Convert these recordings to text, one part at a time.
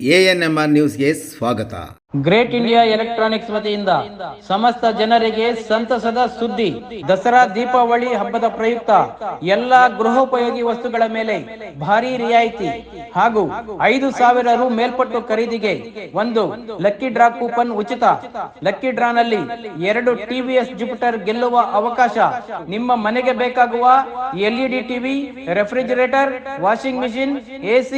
ANMR ನ್ಯೂಸ್ಗೆ ಸ್ವಾಗತ. Great India electronics ವತಿಯಿಂದ ಸಮಸ್ತ ಜನರಿಗೆ ಸಂತಸದ ಸುದ್ದಿ. ದಸರಾ ದೀಪಾವಳಿ ಹಬ್ಬದ ಪ್ರಯುಕ್ತ ಎಲ್ಲಾ ಗೃಹೋಪಯೋಗಿ ವಸ್ತುಗಳ ಮೇಲೆ ಭಾರಿ ರಿಯಾಯಿತಿ ಹಾಗೂ 5,000 ರು ಮೇಲ್ಪಟ್ಟು ಖರೀದಿಗೆ ಒಂದು ಲಕ್ಕಿ ಡ್ರಾ ಕೂಪನ್ ಉಚಿತ. ಲಕ್ಕಿ ಡ್ರಾನಲ್ಲಿ 2 TVS ಜುಪಿಟರ್ ಗೆಲ್ಲುವ ಅವಕಾಶ. ನಿಮ್ಮ ಮನೆಗೆ ಬೇಕಾಗುವ LED TV, refrigerator, washing machine, AC,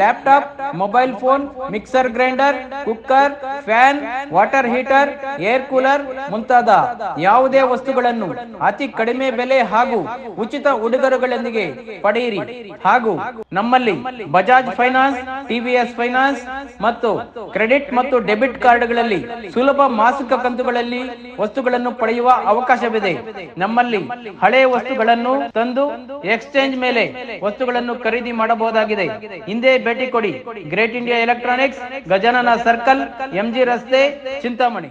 laptop, mobile phone, mixer grinder, cooker, fan, water heater, air cooler ಮುಂತಾದ ಯಾವುದೇ ವಸ್ತುಗಳನ್ನು ಅತಿ ಕಡಿಮೆ ಬೆಲೆ ಹಾಗೂ ಉಚಿತ ಉಡುಗೊರೆಗಳೊಂದಿಗೆ ಪಡೆಯಿರಿ. ಹಾಗೂ ನಮ್ಮಲ್ಲಿ ಬಜಾಜ್ ಫೈನಾನ್ಸ್, TVS ಫೈನಾನ್ಸ್ ಮತ್ತು ಕ್ರೆಡಿಟ್ ಮತ್ತು ಡೆಬಿಟ್ ಕಾರ್ಡ್ಗಳಲ್ಲಿ ಸುಲಭ ಮಾಸಿಕ ಕಂತುಗಳಲ್ಲಿ ವಸ್ತುಗಳನ್ನು ಪಡೆಯುವ ಅವಕಾಶವಿದೆ. ನಮ್ಮಲ್ಲಿ ಹಳೆಯ ವಸ್ತುಗಳನ್ನು ತಂದು ಎಕ್ಸ್ಚೇಂಜ್ ಮೇಲೆ ವಸ್ತುಗಳನ್ನು ಖರೀದಿ ಮಾಡಬಹುದಾಗಿದೆ. ಹಿಂದೆ ಭೇಟಿ ಕೊಡಿ. Great India Electronics, Gajanana circle, MG ರಸ್ತೆ, ಚಿಂತಾಮಣಿ.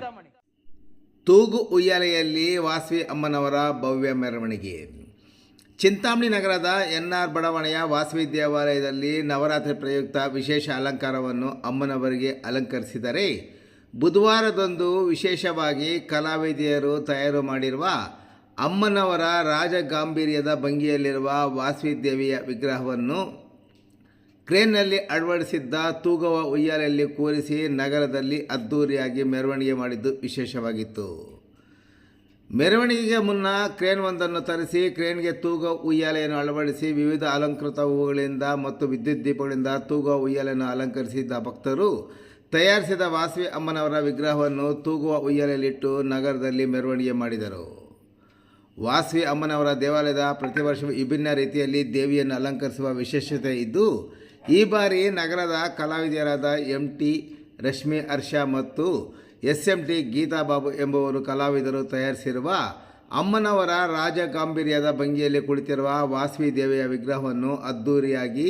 ತೂಗು ಉಯ್ಯಾಲೆಯಲ್ಲಿ ವಾಸವಿ ಅಮ್ಮನವರ ಭವ್ಯ ಮೆರವಣಿಗೆ. ಚಿಂತಾಮಣಿ ನಗರದ NR ಬಡಾವಣೆಯ ವಾಸವಿ ದೇವಾಲಯದಲ್ಲಿ ನವರಾತ್ರಿ ಪ್ರಯುಕ್ತ ವಿಶೇಷ ಅಲಂಕಾರವನ್ನು ಅಮ್ಮನವರಿಗೆ ಅಲಂಕರಿಸಿದರೆ, ಬುಧವಾರದಂದು ವಿಶೇಷವಾಗಿ ಕಲಾವಿದೆಯರು ತಯಾರು ಮಾಡಿರುವ ಅಮ್ಮನವರ ರಾಜಗಾಂಭೀರ್ಯದ ಭಂಗಿಯಲ್ಲಿರುವ ವಾಸವಿ ದೇವಿಯ ವಿಗ್ರಹವನ್ನು ಕ್ರೇನ್ನಲ್ಲಿ ಅಳವಡಿಸಿದ್ದ ತೂಗುವ ಉಯ್ಯಾಲೆಯಲ್ಲಿ ಕೂರಿಸಿ ನಗರದಲ್ಲಿ ಅದ್ದೂರಿಯಾಗಿ ಮೆರವಣಿಗೆ ಮಾಡಿದ್ದು ವಿಶೇಷವಾಗಿತ್ತು. ಮೆರವಣಿಗೆಗೆ ಮುನ್ನ ಕ್ರೇನ್ವೊಂದನ್ನು ತರಿಸಿ ಕ್ರೇನ್ಗೆ ತೂಗುವ ಉಯ್ಯಾಲೆಯನ್ನು ಅಳವಡಿಸಿ ವಿವಿಧ ಅಲಂಕೃತ ಹೂವುಗಳಿಂದ ಮತ್ತು ವಿದ್ಯುತ್ ದೀಪಗಳಿಂದ ತೂಗುವ ಉಯ್ಯಾಲೆಯನ್ನು ಅಲಂಕರಿಸಿದ್ದ ಭಕ್ತರು ತಯಾರಿಸಿದ ವಾಸವಿ ಅಮ್ಮನವರ ವಿಗ್ರಹವನ್ನು ತೂಗುವ ಉಯ್ಯಾಲೆಯಲ್ಲಿಟ್ಟು ನಗರದಲ್ಲಿ ಮೆರವಣಿಗೆ ಮಾಡಿದರು. ವಾಸವಿ ಅಮ್ಮನವರ ದೇವಾಲಯದ ಪ್ರತಿ ವರ್ಷವೂ ವಿಭಿನ್ನ ರೀತಿಯಲ್ಲಿ ದೇವಿಯನ್ನು ಅಲಂಕರಿಸುವ ವಿಶೇಷತೆ ಇದ್ದು, ಈ ಬಾರಿ ನಗರದ ಕಲಾವಿದರಾದ MT ರಶ್ಮಿ ಹರ್ಷ ಮತ್ತು SMT ಗೀತಾ ಬಾಬು ಎಂಬುವರು ಕಲಾವಿದರು ತಯಾರಿಸಿರುವ ಅಮ್ಮನವರ ರಾಜಗಾಂಭೀರ್ಯದ ಭಂಗಿಯಲ್ಲಿ ಕುಳಿತಿರುವ ವಾಸವಿ ದೇವಿಯ ವಿಗ್ರಹವನ್ನು ಅದ್ದೂರಿಯಾಗಿ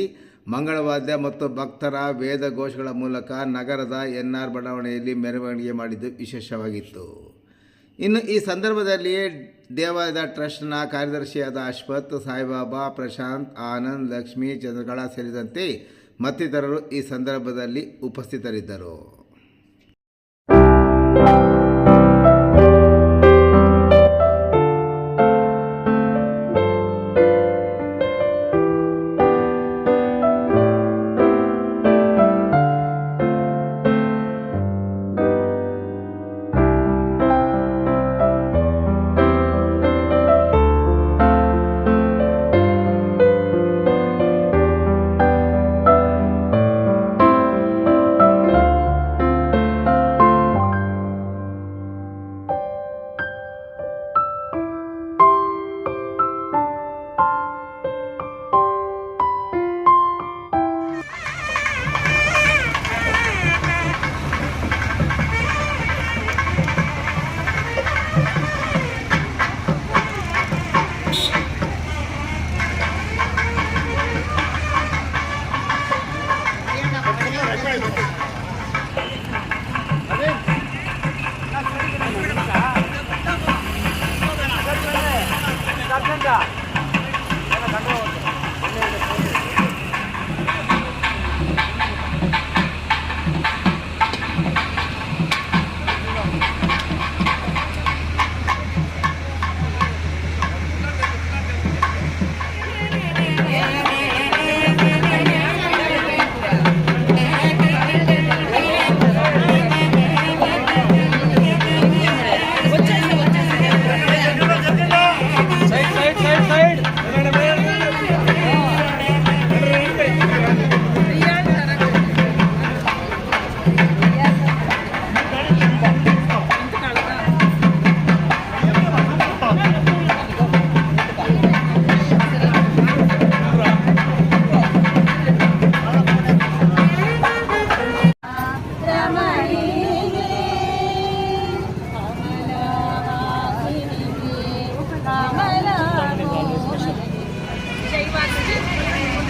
ಮಂಗಳವಾದ್ಯ ಮತ್ತು ಭಕ್ತರ ವೇದ ಘೋಷಗಳ ಮೂಲಕ ನಗರದ NR ಬಡಾವಣೆಯಲ್ಲಿ ಮೆರವಣಿಗೆ ಮಾಡಿದ್ದು ವಿಶೇಷವಾಗಿತ್ತು. ಇನ್ನು ಈ ಸಂದರ್ಭದಲ್ಲಿ ದೇವಾಲಯದ ಟ್ರಸ್ಟ್ನ ಕಾರ್ಯದರ್ಶಿಯಾದ ಅಶ್ವಥ್, ಸಾಯಿಬಾಬಾ, ಪ್ರಶಾಂತ್, ಆನಂದ್, ಲಕ್ಷ್ಮಿ, ಚಂದ್ರಕಲಾ ಸೇರಿದಂತೆ ಮತ್ತಿತರರು ಈ ಸಂದರ್ಭದಲ್ಲಿ ಉಪಸ್ಥಿತರಿದ್ದರು.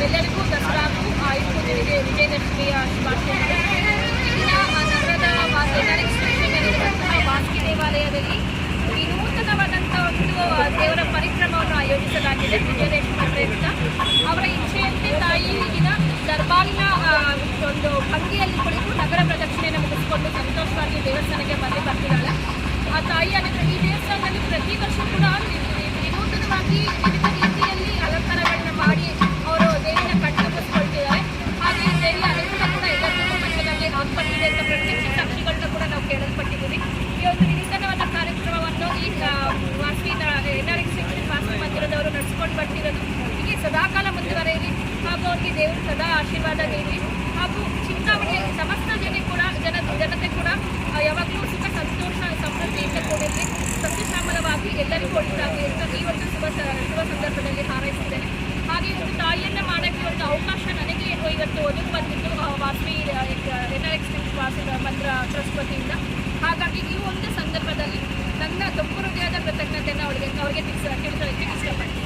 ಎಲ್ಲರಿಗೂ ದಸರಾಗೂ ವಿಜಯದಶಮಿಯ ಶುಭಾಶಯಗಳು. ನಗರದ ವಾಸವಿ ದೇವಾಲಯದಲ್ಲಿ ಈ ನೂತನವಾದಂಥ ಒಂದು ದೇವರ ಪರಿಕ್ರಮವನ್ನು ಆಯೋಜಿಸಲಾಗಿದೆ. ವಿಜಯದಶಮಿ ಪ್ರಯುಕ್ತ ಅವರ ಇಚ್ಛೆಯಂತೆ ತಾಯಿ ಈಗಿನ ದರ್ಬಾರಿನ ಒಂದು ಭಂಗಿಯಲ್ಲಿ ಕುಳಿತು ನಗರ ಪ್ರದಕ್ಷಿಣೆಯನ್ನು ಮುಗಿಸ್ಕೊಂಡು ಸಂತೋಷವಾಗಿ ದೇವಸ್ಥಾನಕ್ಕೆ ಬರ್ತಿದ್ದಾಳೆ. ಆ ತಾಯಿಯ ಈ ದೇವಸ್ಥಾನದಲ್ಲಿ ಪ್ರತಿ ವರ್ಷ ಕೂಡ ವಿನೂತನವಾಗಿ ವಿವಿಧ ರೀತಿಯಲ್ಲಿ ಅಲಂಕಾರಗಳನ್ನ ಮಾಡಿ ಅವರು ದೇವಿನ ಕಣ್ತುಂಬಿಸ್ಕೊಳ್ತಿದ್ದಾರೆ. ಹಾಗೆ ದೇವಿಯ ಅನುಗ್ರಹ ಕೂಡ ಎಲ್ಲರಿಗೂ ಮಟ್ಟದಲ್ಲಿ ಆಗ್ಬಂದಿದೆ ಅಂತ ಪ್ರತ್ಯಕ್ಷ ಸಾಕ್ಷಿಗಳನ್ನ ಕೂಡ ನಾವು ಕೇಳಲ್ಪಟ್ಟಿದ್ದೀವಿ. ಈ ಒಂದು ವಿನೂತನವಾದ ಕಾರ್ಯಕ್ರಮವನ್ನು ಈ ವಾಸವಿ NRX ವಾಸವಿ ಮಂದಿರದವರು ನಡೆಸ್ಕೊಂಡು ಬರ್ತಿರೋದು ಹೀಗೆ ಸದಾಕಾಲ ಮುಂದುವರೆಯಲಿ ಹಾಗೂ ಅವ್ರಿಗೆ ದೇವರು ಸದಾ ಆಶೀರ್ವಾದ ನೀಡಲಿ ಹಾಗೂ ಚಿಂತಾಮಣಿಯ ಸಮಸ್ತ ಜನತೆ ಕೂಡ ಯಾವಾಗಲೂ ಸುಖ ಸಂತೋಷ ಸಮೃದ್ಧಿಯಿಂದ ಕೂಡಿರಲಿ, ಸಸ್ಯಶ್ಯಾಮಲವಾಗಿ ಎಲ್ಲರಿಗೂ ಒಳ್ಳೆಯದಾಗಲಿ ಅಂತ ಈ ಒಂದು ಶುಭ ಸಂದರ್ಭದಲ್ಲಿ ಹಾರೈಸಿದ್ದೇನೆ. ಹಾಗೆ ಒಂದು ತಾಯಿಯನ್ನು ಮಾಡೋಕ್ಕೆ ಒಂದು ಅವಕಾಶ ನನಗೆ ಇವತ್ತು ಒದಗಿ ಬಂದಿದ್ದು ವಾಸವಿ NRX ವಾಸವಿ ಮಂದಿರ ಟ್ರಸ್ಟ್ ವತಿಯಿಂದ. ಹಾಗಾಗಿ ಈ ಒಂದು ಸಂದರ್ಭದಲ್ಲಿ ನನ್ನ ತುಂಬು ಹೃದಯದ ಕೃತಜ್ಞತೆಯನ್ನು ಅವರಿಗೆ ತಿಳಿಸೋದಕ್ಕೆ ಇಷ್ಟಪಡ್ತೀನಿ.